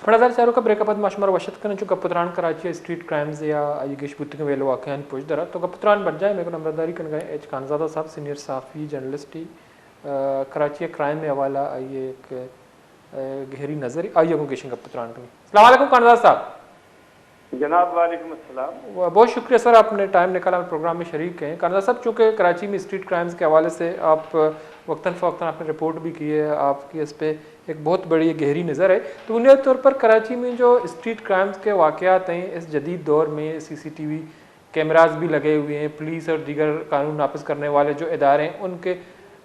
खड़ादार चारों का ब्रेकअप माशमर वशत करने जो कपुत्रान कराची स्ट्रीट क्राइम्स या ये गिशबुत के वेलो वाकयान पुछ दरा तो कपुत्रान बन जाए मेरे को नम्रदारी कन गए एच खानजादा साहब सीनियर साफ़ी जर्नलिस्ट ही कराची क्राइम में हवाला आइए एक गहरी नज़र आइए को गिशन कपुत्रान करें। अस्सलाम वालेकुम खानजादा साहब। जनाब वालेकुम अस्सलाम। बहुत शुक्रिया सर, आपने टाइम निकाला प्रोग्राम में शरीक हैं। खानजादा साहब, चूँकि कराची में स्ट्रीट क्राइम्स के हवाले से आप वक्तन फ़वक्तन आपने रिपोर्ट भी की है, आपकी इस पर एक बहुत बड़ी गहरी नज़र है, तो बुनियादी तौर पर कराची में जो स्ट्रीट क्राइम्स के वाक़यात हैं इस जदीद दौर में CCTV कैमराज भी लगे हुए हैं, पुलिस और दीगर कानून नाफिज करने वाले जो इदारे हैं उनके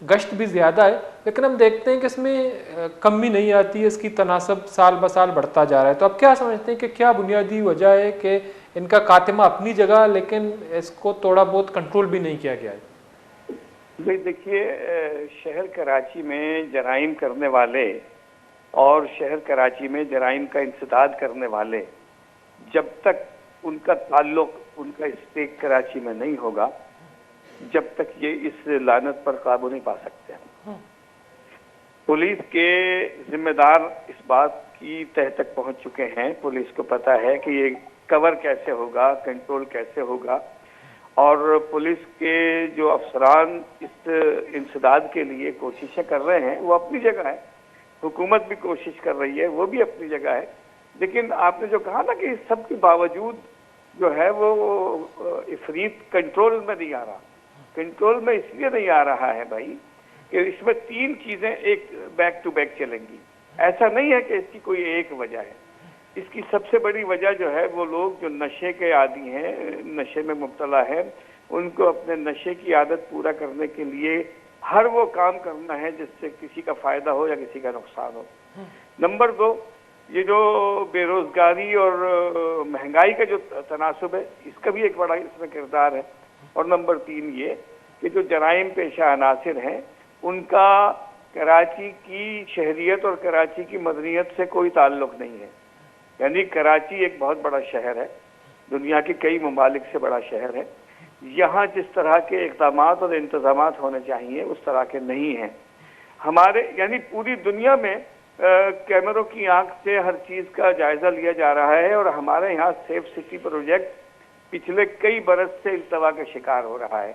गश्त भी ज़्यादा है, लेकिन हम देखते हैं कि इसमें कमी नहीं आती है, इसकी तनासब साल ब साल बढ़ता जा रहा है। तो आप क्या समझते हैं कि क्या बुनियादी वजह है कि इनका खात्मा अपनी जगह लेकिन इसको थोड़ा बहुत कंट्रोल भी नहीं किया गया है? भाई देखिए, शहर कराची में जराइम करने वाले और शहर कराची में जराइम का इंसदाद करने वाले जब तक उनका ताल्लुक उनका स्टेक कराची में नहीं होगा जब तक ये इस लानत पर काबू नहीं पा सकते। पुलिस के जिम्मेदार इस बात की तह तक पहुंच चुके हैं, पुलिस को पता है कि ये कवर कैसे होगा, कंट्रोल कैसे होगा, और पुलिस के जो अफसरान इस इंसदाद के लिए कोशिशें कर रहे हैं वो अपनी जगह है, हुकूमत भी कोशिश कर रही है, वो भी अपनी जगह है। लेकिन आपने जो कहा ना कि इस सब के बावजूद जो है वो इफरीत कंट्रोल में नहीं आ रहा। कंट्रोल में इसलिए नहीं आ रहा है भाई कि इसमें तीन चीजें एक बैक टू बैक चलेंगी। ऐसा नहीं है कि इसकी कोई एक वजह है। इसकी सबसे बड़ी वजह जो है वो लोग जो नशे के आदी हैं, नशे में मुब्तला है, उनको अपने नशे की आदत पूरा करने के लिए हर वो काम करना है जिससे किसी का फायदा हो या किसी का नुकसान हो। नंबर दो, ये जो बेरोजगारी और महंगाई का जो तनासुब है इसका भी एक बड़ा इसमें किरदार है। और नंबर तीन ये कि जो जराइम पेशा अनासिर हैं उनका कराची की शहरियत और कराची की मदनियत से कोई ताल्लुक नहीं है। यानी कराची एक बहुत बड़ा शहर है, दुनिया के कई ममालिक से बड़ा शहर है, यहाँ जिस तरह के इक़दाम और इंतज़ामात होने चाहिए उस तरह के नहीं हैं हमारे। यानी पूरी दुनिया में कैमरों की आंख से हर चीज़ का जायज़ा लिया जा रहा है और हमारे यहाँ सेफ सिटी प्रोजेक्ट पिछले कई बरस से इल्तवा का शिकार हो रहा है।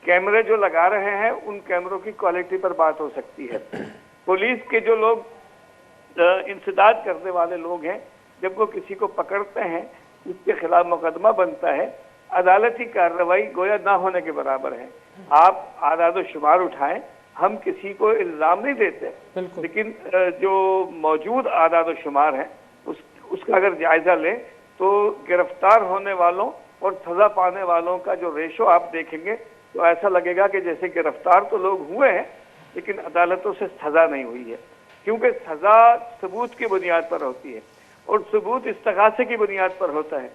कैमरे जो लगा रहे हैं उन कैमरों की क्वालिटी पर बात हो सकती है। पुलिस के जो लोग इंसदाद करने वाले लोग हैं, जब वो किसी को पकड़ते हैं उसके खिलाफ मुकदमा बनता है, अदालती कार्रवाई गोया ना होने के बराबर है। आप आदाद शुमार उठाएं, हम किसी को इल्ज़ाम नहीं देते, लेकिन जो मौजूद आदाद शुमार हैं उसका अगर जायजा लें तो गिरफ्तार होने वालों और सजा पाने वालों का जो रेशो आप देखेंगे तो ऐसा लगेगा कि जैसे गिरफ्तार तो लोग हुए हैं लेकिन अदालतों से सजा नहीं हुई है, क्योंकि सजा सबूत की बुनियाद पर होती है और सबूत इस्तगासे की बुनियाद पर होता है।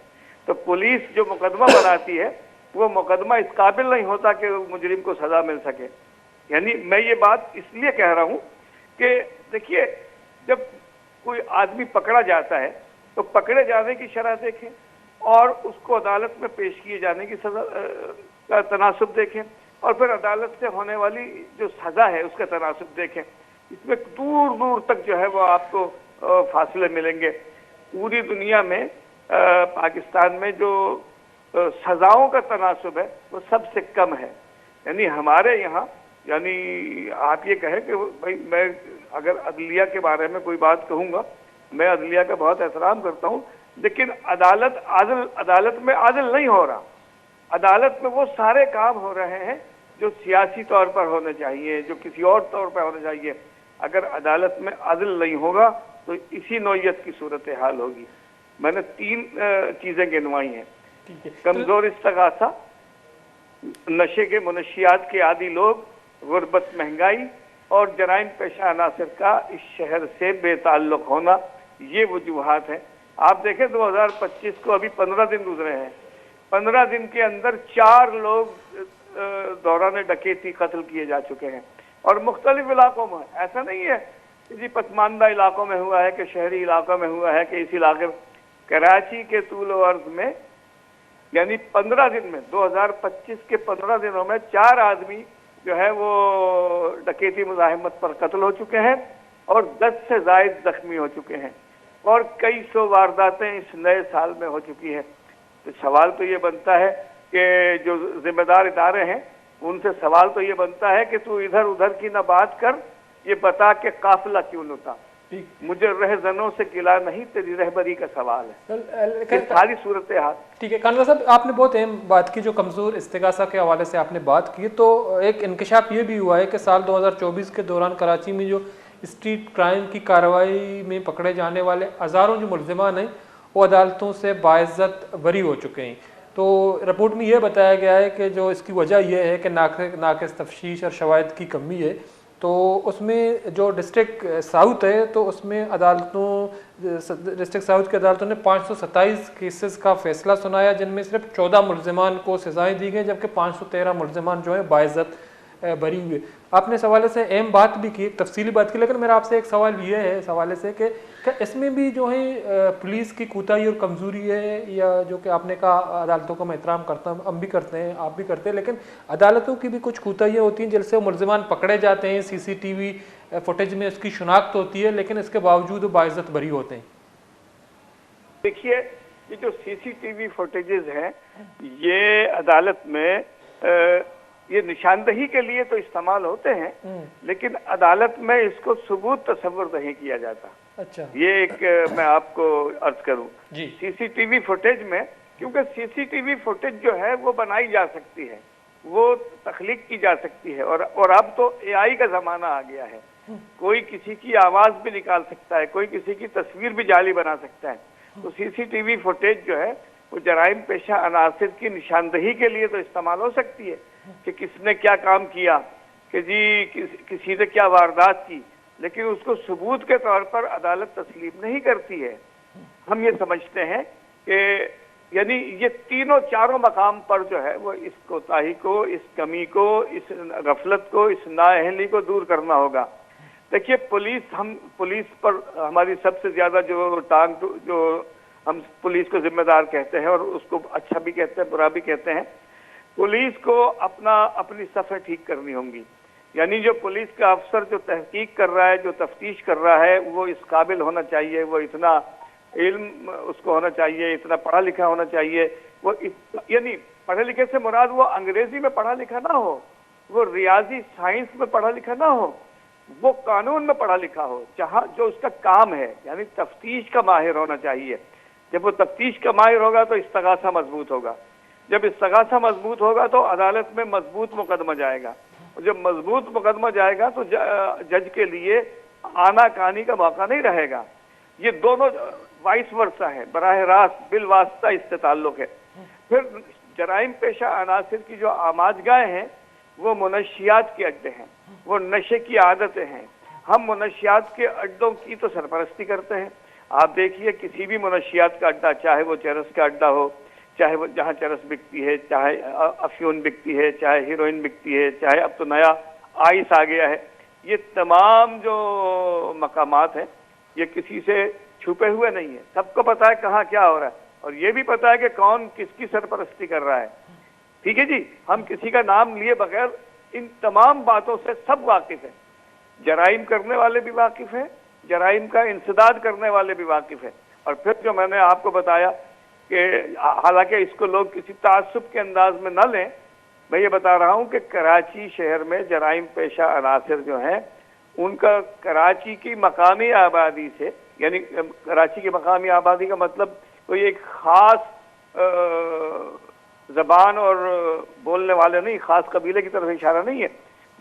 तो पुलिस जो मुकदमा बनाती है वो मुकदमा इस काबिल नहीं होता कि मुजरिम को सजा मिल सके। यानी मैं ये बात इसलिए कह रहा हूँ कि देखिए, जब कोई आदमी पकड़ा जाता है तो पकड़े जाने की शरह देखें और उसको अदालत में पेश किए जाने की सजा का तनासुब देखें और फिर अदालत से होने वाली जो सजा है उसका तनासुब देखें। इसमें दूर दूर तक जो है वो आपको फासले मिलेंगे। पूरी दुनिया में पाकिस्तान में जो सजाओं का तनासुब है वो सबसे कम है। यानी हमारे यहाँ, यानी आप ये कहें कि भाई मैं अगर अदलिया के बारे में कोई बात कहूँगा, मैं अदलिया का बहुत एहतराम करता हूँ, लेकिन अदालत में आदल नहीं हो रहा। अदालत में वो सारे काम हो रहे हैं जो सियासी तौर पर होने चाहिए, जो किसी और तौर पर होने चाहिए। अगर अदालत में आदल नहीं होगा तो इसी नौयत की सूरत हाल होगी। मैंने तीन चीजें गिनवाई हैं: कमजोर इस्तगासा, नशे के मुनशियात के आदी लोग, गुर्बत, महंगाई और जराइम पेशा अनासिर का इस शहर से बेताल्लुक होना। ये वजूहात हैं। आप देखें 2025 को अभी 15 दिन गुजरे हैं, 15 दिन के अंदर 4 लोग दौरान डकैती कत्ल किए जा चुके हैं और मुख्तलिफ इलाकों में। ऐसा नहीं है किसी पसमानदा इलाकों में हुआ है कि शहरी इलाकों में हुआ है कि इस इलाके। कराची के तूल व अर्ज में यानी 15 दिन में 2025 के 15 दिनों में 4 आदमी जो है वो डकैती मुजाहिमत पर कत्ल हो चुके हैं और 10 से ज़ायद जख्मी हो चुके हैं। और कई सौ वारदातें इस नए साल में हो चुकी है। तो सवाल तो ये बनता है कि जो जिम्मेदार इदारे हैं उनसे सवाल तो ये बनता है कि तू इधर उधर की ना बात कर, ये बता के काफिला क्यों लुटा। मुझे रहजनों से गिला नहीं, तेरी रहबरी का सवाल है। सारी सूरत हाल। ठीक है कानून साहब, आपने बहुत अहम बात की, जो कमज़ोर इस्तिगासा के हवाले से आपने बात की। तो एक इंकशाफ ये भी हुआ है कि साल 2024 के दौरान कराची में जो स्ट्रीट क्राइम की कार्रवाई में पकड़े जाने वाले हज़ारों जो मुलज़िमान हैं वो अदालतों से बाइज़्ज़त बरी हो चुके हैं। तो रिपोर्ट में ये बताया गया है कि जो इसकी वजह यह है कि नाक़िस तफ्तीश और शवाहिद की कमी है। तो उसमें जो डिस्ट्रिक्ट साउथ है तो उसमें डिस्ट्रिक्ट साउथ की अदालतों ने 527 केसेस का फैसला सुनाया, जिनमें सिर्फ 14 मुलज़िमान को सज़ाएँ दी गई, जबकि 513 मुलज़िमान जो हैं बाइज़्ज़त बरी हुए। आपने इस हवाले से अहम बात भी की, एक तफसीली बात की, लेकिन मेरा आपसे एक सवाल ये है इस हवाले से कि क्या इसमें भी जो है पुलिस की कोताही और कमज़ोरी है, या जो कि आपने कहा अदालतों का मैं एहतराम करता हूँ, हम भी करते हैं, आप भी करते हैं, लेकिन अदालतों की भी कुछ कोताहियाँ होती हैं जिनसे मुलज़िमान पकड़े जाते हैं, CCTV फुटेज में उसकी शनाख्त होती है, लेकिन इसके बावजूद वो बाइज़्ज़त बरी होते हैं। देखिए, ये जो CCTV फुटेजेस हैं ये अदालत में ये निशानदही के लिए तो इस्तेमाल होते हैं, लेकिन अदालत में इसको सबूत तस्वर नहीं किया जाता। अच्छा, ये एक मैं आपको अर्ज करूं CCTV फुटेज में, क्योंकि CCTV फुटेज जो है वो बनाई जा सकती है, वो तख्लीक की जा सकती है, और अब तो AI का जमाना आ गया है। कोई किसी की आवाज भी निकाल सकता है, कोई किसी की तस्वीर भी जाली बना सकता है। तो CCTV फुटेज जो है वो जराइम पेशा अनासिर की निशानदही के लिए तो इस्तेमाल हो सकती है कि किसने क्या काम किया, कि जी किसी ने क्या वारदात की, लेकिन उसको सबूत के तौर पर अदालत तस्लीम नहीं करती है। हम ये समझते हैं कि यानी ये तीनों चारों मकाम पर जो है वो इस कोताही को, इस कमी को, इस गफलत को, इस नाअहली को दूर करना होगा। देखिए, पुलिस पर हमारी सबसे ज्यादा जो हम पुलिस को जिम्मेदार कहते हैं, और उसको अच्छा भी कहते हैं, बुरा भी कहते हैं। पुलिस को अपनी सफ़ें ठीक करनी होंगी। यानी जो पुलिस का अफसर जो तहकीक कर रहा है, जो तफ्तीश कर रहा है, वो इस काबिल होना चाहिए, वो इतना इल्म उसको होना चाहिए, इतना पढ़ा लिखा होना चाहिए। वो यानी पढ़े लिखे से मुराद वो अंग्रेजी में पढ़ा लिखा ना हो, वो रियाजी साइंस में पढ़ा लिखा ना हो, वो कानून में पढ़ा लिखा हो, जहाँ जो उसका काम है, यानी तफ्तीश का माहिर होना चाहिए। जब वो तफ्तीश का माहिर होगा तो इस्तगासा मजबूत होगा। जब इस्तगासा मजबूत होगा तो अदालत में मजबूत मुकदमा जाएगा, और जब मजबूत मुकदमा जाएगा तो जज के लिए आना कानी का मौका नहीं रहेगा। ये दोनों वाइस वर्सा है, बराह रास्त बिल वास्ता इससे ताल्लुक है। फिर जराइम पेशा अनासिर की जो आमाजगाहें हैं वो मुनशियात के अड्डे हैं, वो नशे की आदतें हैं। हम मुनशियात के अड्डों की तो सरपरस्ती करते हैं। आप देखिए, किसी भी मुनशियात का अड्डा, चाहे वो चरस का अड्डा हो, चाहे वो जहाँ चरस बिकती है, चाहे अफ्यून बिकती है, चाहे हीरोइन बिकती है, चाहे अब तो नया आइस आ गया है, ये तमाम जो मकामात हैं ये किसी से छुपे हुए नहीं है। सबको पता है कहाँ क्या हो रहा है, और ये भी पता है कि कौन किसकी सरपरस्ती कर रहा है। ठीक है जी, हम किसी का नाम लिए बगैर इन तमाम बातों से सब वाकिफ हैं। जराइम करने वाले भी वाकिफ हैं, जराइम का इंसदाद करने वाले भी वाकिफ हैं। और फिर जो मैंने आपको बताया कि हालांकि इसको लोग किसी तासुब के अंदाज में न लें, मैं ये बता रहा हूँ कि कराची शहर में जराइम पेशा अनासिर जो हैं उनका कराची की मकामी आबादी से, यानी कराची की मकामी आबादी का मतलब कोई एक खास जबान और बोलने वाले नहीं, खास कबीले की तरफ इशारा नहीं है।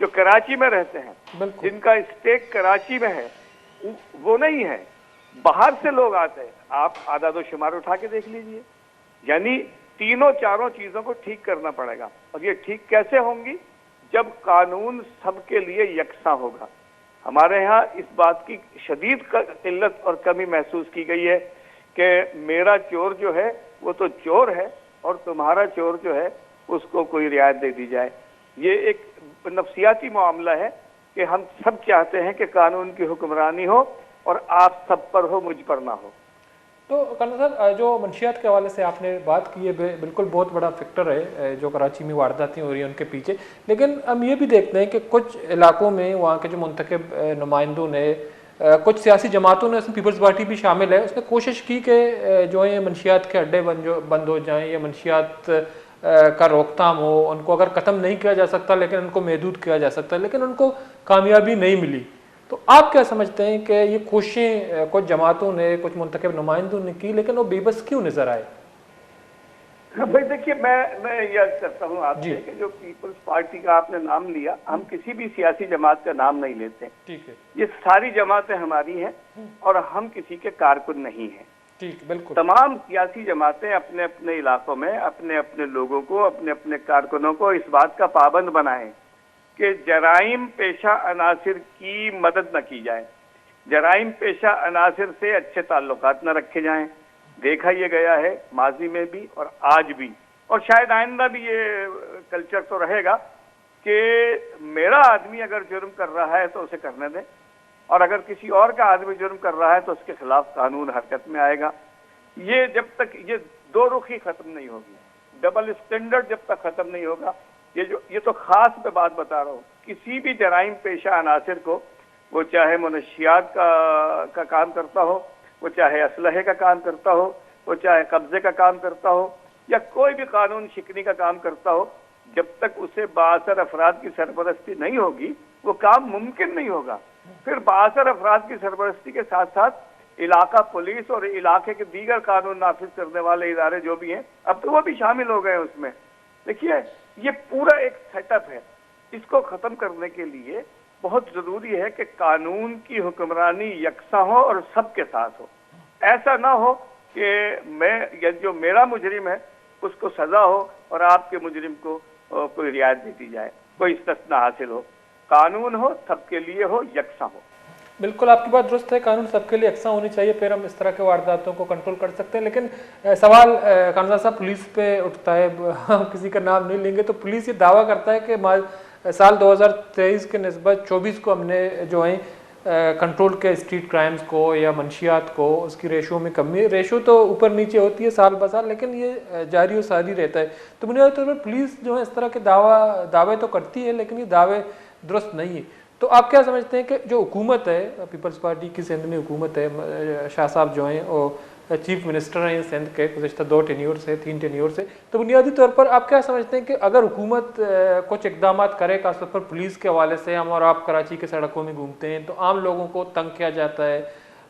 जो कराची में रहते हैं, जिनका स्टेक कराची में है, वो नहीं है, बाहर से लोग आते हैं। आप आदाद शुमार उठा के देख लीजिए। यानी तीनों चारों चीजों को ठीक करना पड़ेगा, और ये ठीक कैसे होंगी? जब कानून सबके लिए यकसा होगा। हमारे यहाँ इस बात की शदीद किल्लत और कमी महसूस की गई है कि मेरा चोर जो है वो तो चोर है, और तुम्हारा चोर जो है उसको कोई रियायत दे दी जाए। ये एक नफसियाती मामला है कि हम सब चाहते हैं कि कानून की हुक्मरानी हो, और आप सब पर हो, मुझ पर ना हो। तो कर्नल साहब, जो मंशियात के हवाले से आपने बात की है, बिल्कुल बहुत बड़ा फैक्टर है जो कराची में वारदातें हो रही हैं उनके पीछे। लेकिन हम ये भी देखते हैं कि कुछ इलाकों में वहाँ के जो मुंतखब नुमाइंदों ने कुछ सियासी जमातों ने, उसमें पीपल्स पार्टी भी शामिल है, उसने कोशिश की कि जो है मनशियात के अड्डे बंद हो जाएं या मनशियात का रोकथाम हो, उनको अगर ख़त्म नहीं किया जा सकता लेकिन उनको महदूद किया जा सकता है, लेकिन उनको कामयाबी नहीं मिली। तो आप क्या समझते हैं कि ये कोशिशें कुछ जमातों ने, कुछ मुंतखब नुमाइंदों ने की, लेकिन वो बेबस क्यों नजर आए? भाई देखिए, मैं यह करता हूँ आपसे कि जो पीपल्स पार्टी का आपने नाम लिया, हम किसी भी सियासी जमात का नाम नहीं लेते। ठीक है। ये सारी जमातें हमारी हैं और हम किसी के कारकुन नहीं हैं। ठीक, बिल्कुल। तमाम सियासी जमातें अपने अपने इलाकों में अपने अपने लोगों को, अपने अपने कारकुनों को इस बात का पाबंद बनाएं कि जराइम पेशा अनासिर की मदद न की जाए, जराइम पेशा अनासिर से अच्छे ताल्लुकात न रखे जाएं। देखा ये गया है माजी में भी और आज भी, और शायद आइंदा भी ये कल्चर तो रहेगा कि मेरा आदमी अगर जुर्म कर रहा है तो उसे करने दें, और अगर किसी और का आदमी जुर्म कर रहा है तो उसके खिलाफ कानून हरकत में आएगा। ये जब तक ये दो रुखी खत्म नहीं होगी, डबल स्टैंडर्ड जब तक खत्म नहीं होगा, ये तो खास पे बात बता रहा हूँ, किसी भी जराइम पेशा अनासिर को, वो चाहे मनशियात का काम करता हो, वो चाहे असलहे का काम करता हो, वो चाहे कब्जे का काम करता हो, या कोई भी कानून शिकनी का काम करता हो, जब तक उसे बासर अफराद की सरपरस्ती नहीं होगी वो काम मुमकिन नहीं होगा। फिर बासर अफराद की सरपरस्ती के साथ साथ इलाका पुलिस और इलाके के दीगर कानून नाफिज करने वाले इदारे जो भी हैं, अब तो वो भी शामिल हो गए उसमें। देखिए, ये पूरा एक सेटअप है। इसको खत्म करने के लिए बहुत जरूरी है कि कानून की हुक्मरानी यकसा हो और सबके साथ हो। ऐसा ना हो कि जो मेरा मुजरिम है उसको सजा हो और आपके मुजरिम को कोई रियायत दे दी जाए, कोई इस्तिस्ना हासिल हो। कानून हो, सबके लिए हो, यकसा हो। बिल्कुल, आपकी बात दुरुस्त है, कानून सबके लिए यकसा होनी चाहिए, फिर हम इस तरह के वारदातों को कंट्रोल कर सकते हैं। लेकिन सवाल कानून साहब पुलिस पे उठता है, हम किसी का नाम नहीं लेंगे, तो पुलिस ये दावा करता है कि साल 2023 के निस्बत 24 को हमने जो है कंट्रोल के स्ट्रीट क्राइम्स को या मंशियात को, उसकी रेशो में कमी, रेशो तो ऊपर नीचे होती है साल ब साल, लेकिन ये जारी और सारी रहता है। तो बुनियादी तौर पर पुलिस जो है इस तरह के दावे तो करती है, लेकिन ये दावे दुरुस्त नहीं है। तो आप क्या समझते हैं कि जो हुकूमत है, पीपल्स पार्टी की सिंध में हुकूमत है, शाह साहब जो हैं और चीफ मिनिस्टर हैं सिंध के गुज़श्ता 2 टेन्योर से, 3 टेन्योर से, तो बुनियादी तौर पर आप क्या समझते हैं कि अगर हुकूमत कुछ इकदाम करे, खासतौर पर पुलिस के हवाले से, हम और आप कराची के सड़कों में घूमते हैं तो आम लोगों को तंग किया जाता है,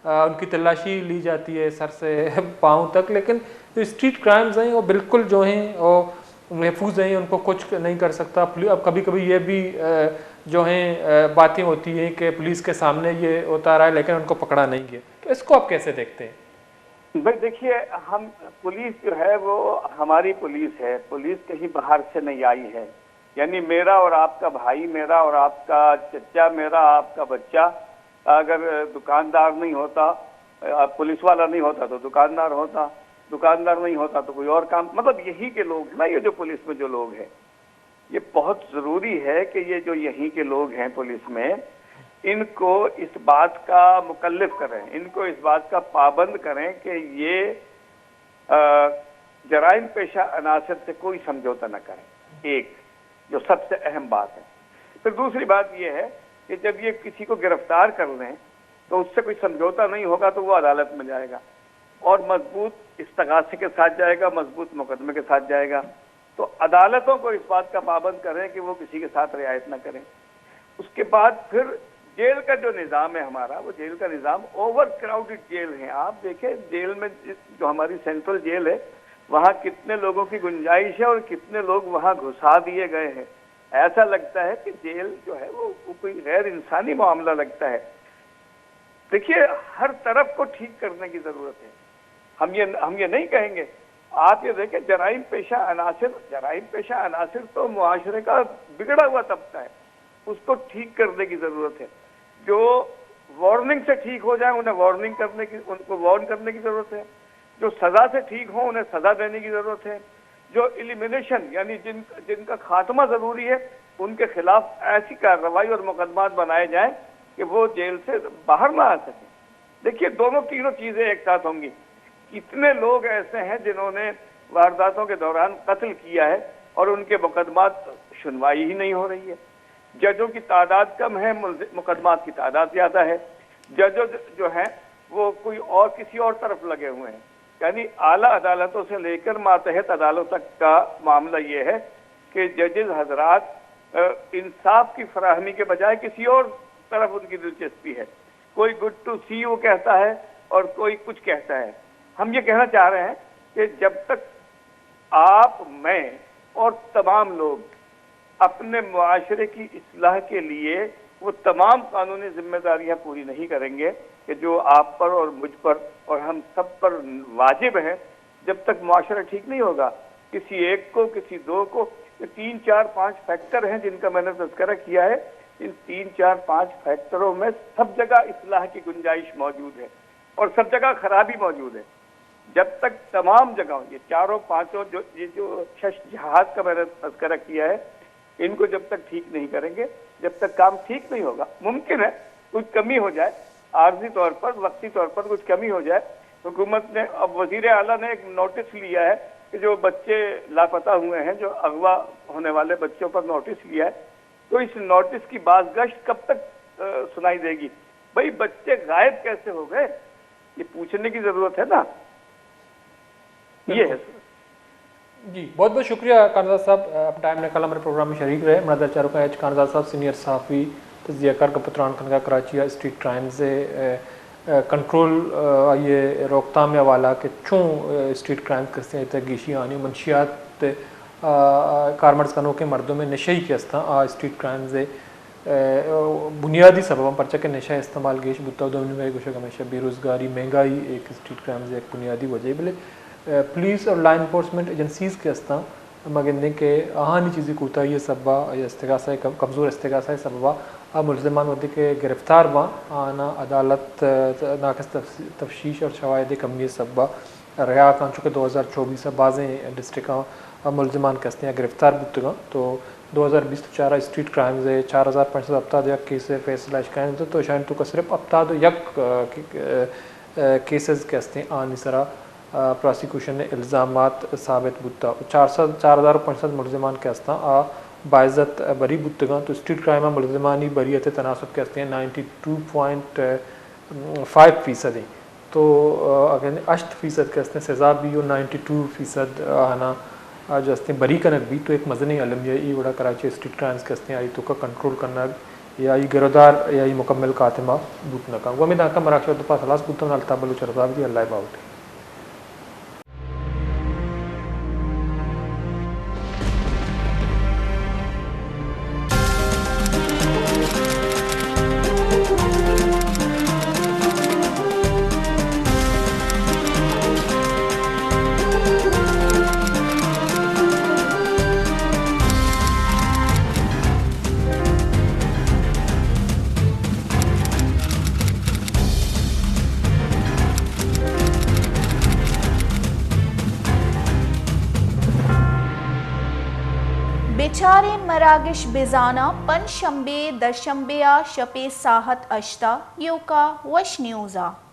उनकी तलाशी ली जाती है सर से पाँव तक, लेकिन जो स्ट्रीट क्राइम्स हैं वो बिल्कुल जो हैं वो महफूज हैं, उनको कुछ नहीं कर सकता। अब कभी कभी ये भी जो हैं बातें होती हैं कि पुलिस के सामने ये होता रहा है लेकिन उनको पकड़ा नहीं गया, तो इसको आप कैसे देखते हैं? भाई देखिए, हम पुलिस जो है वो हमारी पुलिस है, पुलिस कहीं बाहर से नहीं आई है। यानी मेरा और आपका भाई, मेरा और आपका चचा, मेरा आपका बच्चा अगर दुकानदार नहीं होता, पुलिस वाला नहीं होता तो दुकानदार होता, दुकानदार नहीं होता तो कोई और काम, मतलब यही के लोग ना, ये जो पुलिस में जो लोग हैं, ये बहुत जरूरी है कि ये जो यहीं के लोग हैं पुलिस में, इनको इस बात का मुकल्लिफ करें, इनको इस बात का पाबंद करें कि ये जराइम पेशा अनासर से कोई समझौता न करें। एक जो सबसे अहम बात है। फिर दूसरी बात ये है कि जब ये किसी को गिरफ्तार कर लें तो उससे कोई समझौता नहीं होगा तो वो अदालत में जाएगा और मजबूत इस्तगासे के साथ जाएगा, मजबूत मुकदमे के साथ जाएगा। तो अदालतों को इस बात का पाबंद करें कि वो किसी के साथ रियायत न करें। उसके बाद फिर जेल का जो निज़ाम है हमारा, वो जेल का निज़ाम ओवर क्राउडेड जेल है। आप देखें जेल में, जो हमारी सेंट्रल जेल है, वहाँ कितने लोगों की गुंजाइश है और कितने लोग वहाँ घुसा दिए गए हैं। ऐसा लगता है कि जेल जो है वो कोई गैर इंसानी मामला लगता है। देखिए, हर तरफ को ठीक करने की जरूरत है। हम ये नहीं कहेंगे। आप ये देखें, जराइम पेशा अनासिर तो मुआशरे का बिगड़ा हुआ तबका है, उसको ठीक करने की जरूरत है। जो वार्निंग से ठीक हो जाए उन्हें उनको वार्न करने की जरूरत है। जो सजा से ठीक हो उन्हें सजा देने की जरूरत है। जो एलिमिनेशन यानी जिनका खात्मा जरूरी है, उनके खिलाफ ऐसी कार्रवाई और मुकदमात बनाए जाएं कि वो जेल से बाहर ना आ सके। देखिए, तीनों चीजें एक साथ होंगी। कितने लोग ऐसे हैं जिन्होंने वारदातों के दौरान कत्ल किया है और उनके मुकदमात सुनवाई ही नहीं हो रही है। जजों की तादाद कम है, मुकदमात की तादाद ज्यादा है। जजेस जो हैं वो कोई और किसी और तरफ लगे हुए हैं। यानी आला अदालतों से लेकर मातहत अदालतों तक का मामला ये है कि जजेस हजरात इंसाफ की फराहमी के बजाय किसी और तरफ उनकी दिलचस्पी है। कोई गुड टू सी वो कहता है और कोई कुछ कहता है। हम ये कहना चाह रहे हैं कि जब तक आप, मैं और तमाम लोग अपने मुआशरे की इस्लाह के लिए वो तमाम कानूनी जिम्मेदारियां पूरी नहीं करेंगे कि जो आप पर और मुझ पर और हम सब पर वाजिब है, जब तक मुआशरा ठीक नहीं होगा। किसी एक को, किसी दो को, 3, 4, 5 फैक्टर हैं जिनका मैंने तज़किरा किया है। इन 3, 4, 5 फैक्टरों में सब जगह इस्लाह की गुंजाइश मौजूद है और सब जगह खराबी मौजूद है। जब तक तमाम जगह ये चारों पांचों जो 6 जहाज का मैंने तज़किरा किया है, इनको जब तक ठीक नहीं करेंगे, जब तक काम ठीक नहीं होगा। मुमकिन है कुछ कमी हो जाए, आर्जी तौर पर, वक्ती तौर पर कुछ कमी हो जाए। हुकूमत ने, अब वजीर आला ने एक नोटिस लिया है कि जो बच्चे लापता हुए हैं, जो अगवा होने वाले बच्चों पर नोटिस लिया है, तो इस नोटिस की बाज़गश्त कब तक सुनाई देगी? भाई बच्चे गायब कैसे हो गए, ये पूछने की जरूरत है ना। ये है जी। बहुत बहुत शुक्रिया कानज़ाद साहब, आप टाइम निकाला हमारे प्रोग्राम में शरीक रहे। मनाज़र चारुका एच कानज़ाद साहब, सीनियर सहाफ़ी, तज़कियाकार कपुत्रान खनगा कराची, स्ट्रीट क्राइम से कंट्रोल ये रोकथाम या वाला कि चूँ स्ट्रीट क्राइम करते हैं तगीशी आनी मंशियात कारमर्स कनो के मर्दों में नशे के अस्ता स्ट्रीट क्राइम से बुनियादी सबब परचा के नशा इस्तेमाल गेश बुता में कुछ हमेशा बेरोज़गारी, महंगाई एक स्ट्रीट क्राइम से एक बुनियादी वजह बोले पुलिस और लॉ इन्फोर्समेंट एजेंसीज़ के अस्ता मगने के आहानी चीज़ें कोताही सबा या इस्तेगासा कमज़ोर इस्तेगासा सबा मुलज़मान वदी के गिरफ़्तार बा आना अदालत नाकस तफ्शीश और शवाहिद कमी सबा रहा कान चुके 2024 बाज़ें डिस्ट्रिक्ट मुलज़मान कसते हैं गिरफ़्तार बुतगा। तो 2020 तो 4 स्ट्रीट क्राइम से 4500 अब्ताद यक केस फैसला शिकायत तो शायद तो सिर्फ अब्ताद यक केसेस कसते हैं आनी सरा प्रोसिक्यूशन ने इल्ज़ामात साबित बुता 4500 मुलज़मान कसता आ बाइज़त बरी बुतगा। तो स्ट्रीट क्राइम मुलज़मानी बरीत तनासब कहते हैं 92.5% तो अगर 8% कहते हैं सज़ा भी और 92% आना जो हस्ते बरी कनक भी। तो एक मजनी अलम ये बड़ा कराची स्ट्रीट क्राइम्स कहते हैं आई तो का कंट्रोल करना या ये गिरदार या ये मुकम्मल कातिमा बुतना का वो में दाका मराक्षा तो पास हलास बुतना अल्ताफ बलूचरदा भी अल्लाह बाउट। बेचारे मरागिश बेजाना पन शंबे दरशंबे शपे साहत अश्ता योका वश न्यूज़ा।